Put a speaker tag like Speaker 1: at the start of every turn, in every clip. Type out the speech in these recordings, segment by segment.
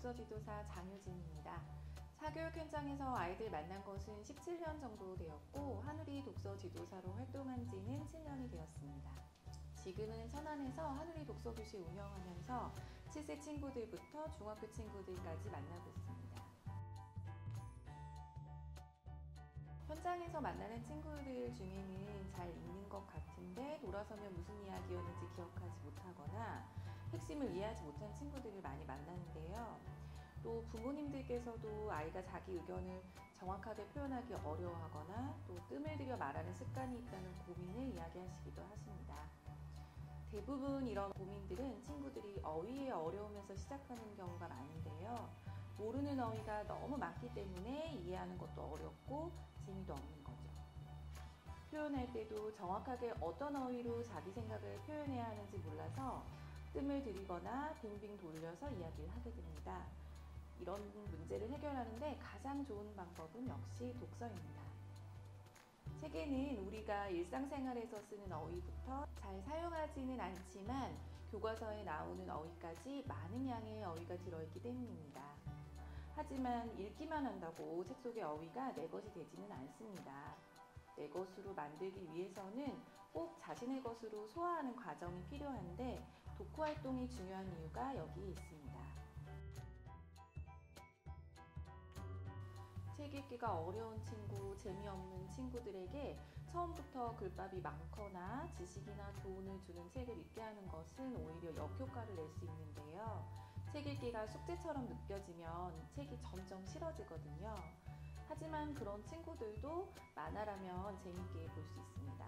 Speaker 1: 독서지도사 장유진입니다. 사교육 현장에서 아이들 만난 것은 17년 정도 되었고 한우리 독서지도사로 활동한 지는 7년이 되었습니다. 지금은 천안에서 한우리 독서교실 운영하면서 7세 친구들부터 중학교 친구들까지 만나고 있습니다. 현장에서 만나는 친구들 중에는 잘 읽는 것 같은데 돌아서면 무슨 이야기였는지 기억하지 못하거나 핵심을 이해하지 못한 친구들을 많이 만나는데요. 또 부모님들께서도 아이가 자기 의견을 정확하게 표현하기 어려워하거나 또 뜸을 들여 말하는 습관이 있다는 고민을 이야기하시기도 하십니다. 대부분 이런 고민들은 친구들이 어휘의 어려움에서 시작하는 경우가 많은데요. 모르는 어휘가 너무 많기 때문에 이해하는 것도 어렵고 재미도 없는 거죠. 표현할 때도 정확하게 어떤 어휘로 자기 생각을 표현해야 하는지 몰라서 뜸을 들이거나 빙빙 돌려서 이야기를 하게 됩니다. 이런 문제를 해결하는데 가장 좋은 방법은 역시 독서입니다. 책에는 우리가 일상생활에서 쓰는 어휘부터 잘 사용하지는 않지만 교과서에 나오는 어휘까지 많은 양의 어휘가 들어있기 때문입니다. 하지만 읽기만 한다고 책 속의 어휘가 내 것이 되지는 않습니다. 내 것으로 만들기 위해서는 꼭 자신의 것으로 소화하는 과정이 필요한데 독후 활동이 중요한 이유가 여기에 있습니다. 책 읽기가 어려운 친구, 재미없는 친구들에게 처음부터 글밥이 많거나 지식이나 교훈을 주는 책을 읽게 하는 것은 오히려 역효과를 낼 수 있는데요. 책 읽기가 숙제처럼 느껴지면 책이 점점 싫어지거든요. 하지만 그런 친구들도 만화라면 재밌게 볼 수 있습니다.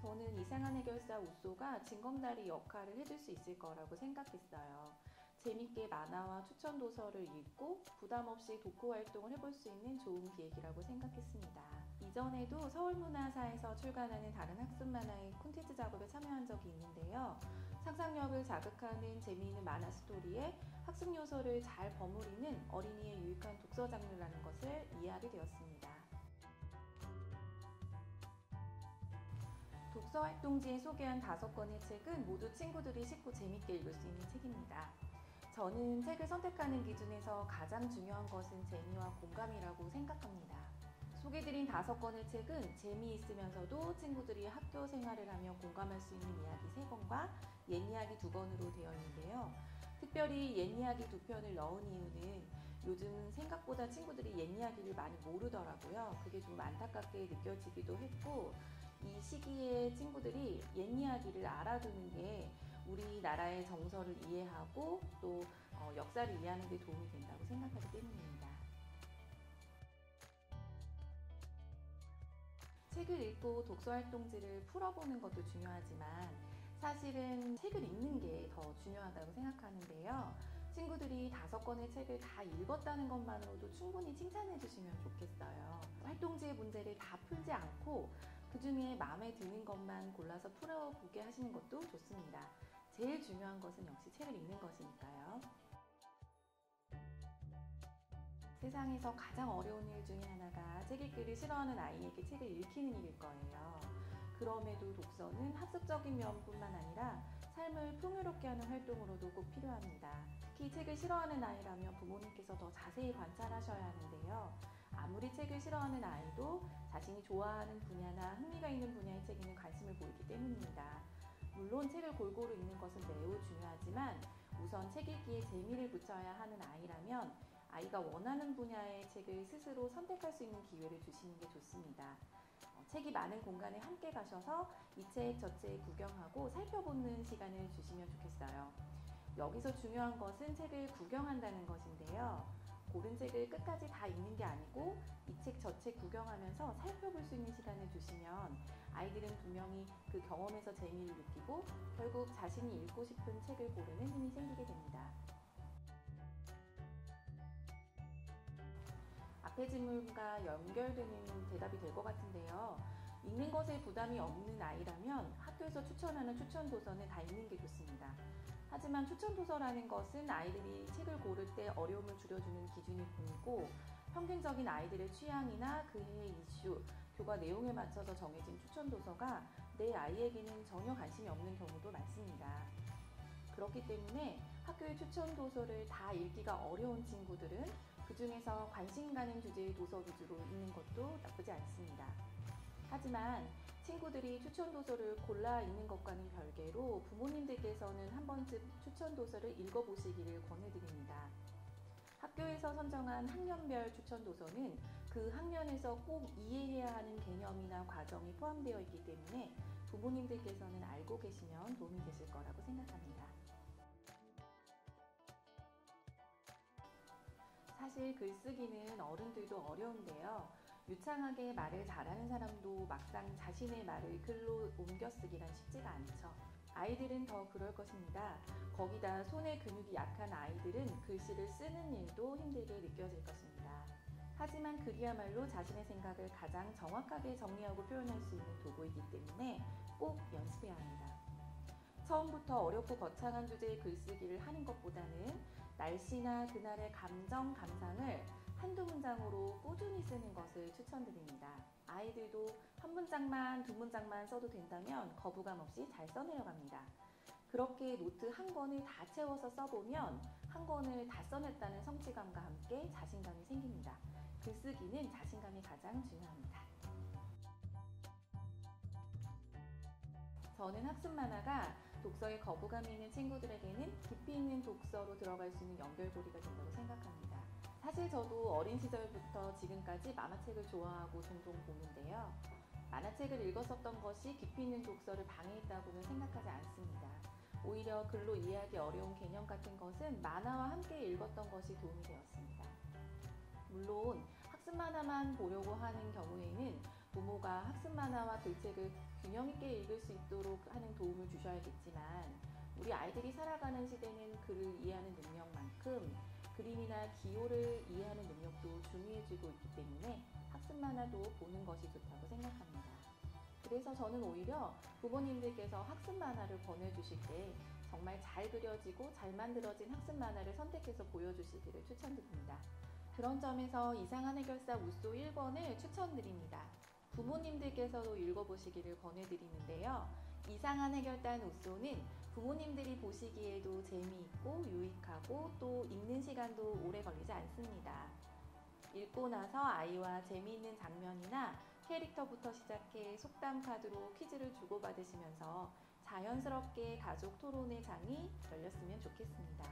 Speaker 1: 저는 이상한 해결사 우소가 징검다리 역할을 해줄 수 있을 거라고 생각했어요. 재밌게 만화와 추천 도서를 읽고 부담 없이 독후 활동을 해볼 수 있는 좋은 기획이라고 생각했습니다. 이전에도 서울문화사에서 출간하는 다른 학습 만화의 콘텐츠 작업에 참여한 적이 있는데요. 상상력을 자극하는 재미있는 만화 스토리에 학습 요소를 잘 버무리는 어린이의 유익한 독서 장르라는 것을 이해하게 되었습니다. 독서 활동지에 소개한 5권의 책은 모두 친구들이 쉽고 재밌게 읽을 수 있는 책입니다. 저는 책을 선택하는 기준에서 가장 중요한 것은 재미와 공감이라고 생각합니다. 소개드린 5권의 책은 재미있으면서도 친구들이 학교 생활을 하며 공감할 수 있는 이야기 3권과 옛 이야기 2권으로 되어 있는데요. 특별히 옛 이야기 2편을 넣은 이유는 요즘 생각보다 친구들이 옛 이야기를 많이 모르더라고요. 그게 좀 안타깝게 느껴지기도 했고 이 시기에 친구들이 옛 이야기를 알아두는 게 우리나라의 정서를 이해하고 또 역사를 이해하는 데 도움이 된다고 생각하기 때문입니다. 책을 읽고 독서활동지를 풀어보는 것도 중요하지만 사실은 책을 읽는 게 더 중요하다고 생각하는데요. 친구들이 5권의 책을 다 읽었다는 것만으로도 충분히 칭찬해 주시면 좋겠어요. 활동지의 문제를 다 풀지 않고 그 중에 마음에 드는 것만 골라서 풀어보게 하시는 것도 좋습니다. 제일 중요한 것은 역시 책을 읽는 것이니까요. 세상에서 가장 어려운 일 중에 하나가 책 읽기를 싫어하는 아이에게 책을 읽히는 일일 거예요. 그럼에도 독서는 학습적인 면뿐만 아니라 삶을 풍요롭게 하는 활동으로도 꼭 필요합니다. 특히 책을 싫어하는 아이라면 부모님께서 더 자세히 관찰하셔야 하는데요. 아무리 책을 싫어하는 아이도 자신이 좋아하는 분야나 흥미가 있는 분야의 책에는 관심을 보이기 때문입니다. 물론 책을 골고루 읽는 것은 매우 중요하지만 우선 책 읽기에 재미를 붙여야 하는 아이라면 아이가 원하는 분야의 책을 스스로 선택할 수 있는 기회를 주시는 게 좋습니다. 책이 많은 공간에 함께 가셔서 이 책, 저 책 구경하고 살펴보는 시간을 주시면 좋겠어요. 여기서 중요한 것은 책을 구경한다는 것인데요. 고른 책을 끝까지 다 읽는 게 아니고 이 책, 저 책 구경하면서 살펴볼 수 있는 시간을 주시면 아이들은 분명히 그 경험에서 재미를 느끼고 결국 자신이 읽고 싶은 책을 고르는 힘이 생기게 됩니다. 앞의 질문과 연결되는 대답이 될 것 같은데요. 읽는 것에 부담이 없는 아이라면 학교에서 추천하는 추천 도서는 다 읽는 게 좋습니다. 하지만 추천 도서라는 것은 아이들이 책을 고를 때 어려움을 줄여주는 기준일 뿐이고 평균적인 아이들의 취향이나 그 해의 이슈, 교과 내용에 맞춰서 정해진 추천 도서가 내 아이에게는 전혀 관심이 없는 경우도 많습니다. 그렇기 때문에 학교의 추천 도서를 다 읽기가 어려운 친구들은 그 중에서 관심 가는 주제의 도서 위주로 읽는 것도 나쁘지 않습니다. 하지만 친구들이 추천 도서를 골라 읽는 것과는 별개로 부모님들께서는 한 번쯤 추천 도서를 읽어보시기를 권해드립니다. 학교에서 선정한 학년별 추천 도서는 그 학년에서 꼭 이해해야 하는 개념이나 과정이 포함되어 있기 때문에 부모님들께서는 알고 계시면 도움이 되실 거라고 생각합니다. 사실 글쓰기는 어른들도 어려운데요. 유창하게 말을 잘하는 사람도 막상 자신의 말을 글로 옮겨 쓰기란 쉽지가 않죠. 아이들은 더 그럴 것입니다. 거기다 손의 근육이 약한 아이들은 글씨를 쓰는 일도 힘들게 느껴질 것입니다. 하지만 글이야말로 자신의 생각을 가장 정확하게 정리하고 표현할 수 있는 도구이기 때문에 꼭 연습해야 합니다. 처음부터 어렵고 거창한 주제의 글쓰기를 하는 것보다는 날씨나 그날의 감정, 감상을 한두 문장으로 꾸준히 쓰는 것을 추천드립니다. 아이들도 한 문장만, 두 문장만 써도 된다면 거부감 없이 잘 써내려갑니다. 그렇게 노트 한 권을 다 채워서 써보면 한 권을 다 써냈다는 성취감과 함께 자신감이 생깁니다. 글쓰기는 자신감이 가장 중요합니다. 저는 학습 만화가 독서에 거부감이 있는 친구들에게는 깊이 있는 독서로 들어갈 수 있는 연결고리가 된다고 생각합니다. 사실 저도 어린 시절부터 지금까지 만화책을 좋아하고 종종 보는데요. 만화책을 읽었었던 것이 깊이 있는 독서를 방해했다고는 생각하지 않습니다. 오히려 글로 이해하기 어려운 개념 같은 것은 만화와 함께 읽었던 것이 도움이 되었습니다. 물론 학습 만화만 보려고 하는 경우에는 부모가 학습 만화와 글책을 균형 있게 읽을 수 있도록 하는 도움을 주셔야겠지만 우리 아이들이 살아가는 시대는 글을 이해하는 능력만큼 그림이나 기호를 이해하는 능력도 중요해지고 있기 때문에 학습 만화도 보는 것이 좋다고 생각합니다. 그래서 저는 오히려 부모님들께서 학습 만화를 권해주실 때 정말 잘 그려지고 잘 만들어진 학습 만화를 선택해서 보여주시기를 추천드립니다. 그런 점에서 이상한 해결사 우소 1권을 추천드립니다. 부모님들께서도 읽어보시기를 권해드리는데요. 이상한 해결단 우소는 부모님들이 보시기에도 재미있고 유익하고 또 읽는 시간도 오래 걸리지 않습니다. 읽고 나서 아이와 재미있는 장면이나 캐릭터부터 시작해 속담 카드로 퀴즈를 주고받으시면서 자연스럽게 가족 토론의 장이 열렸으면 좋겠습니다.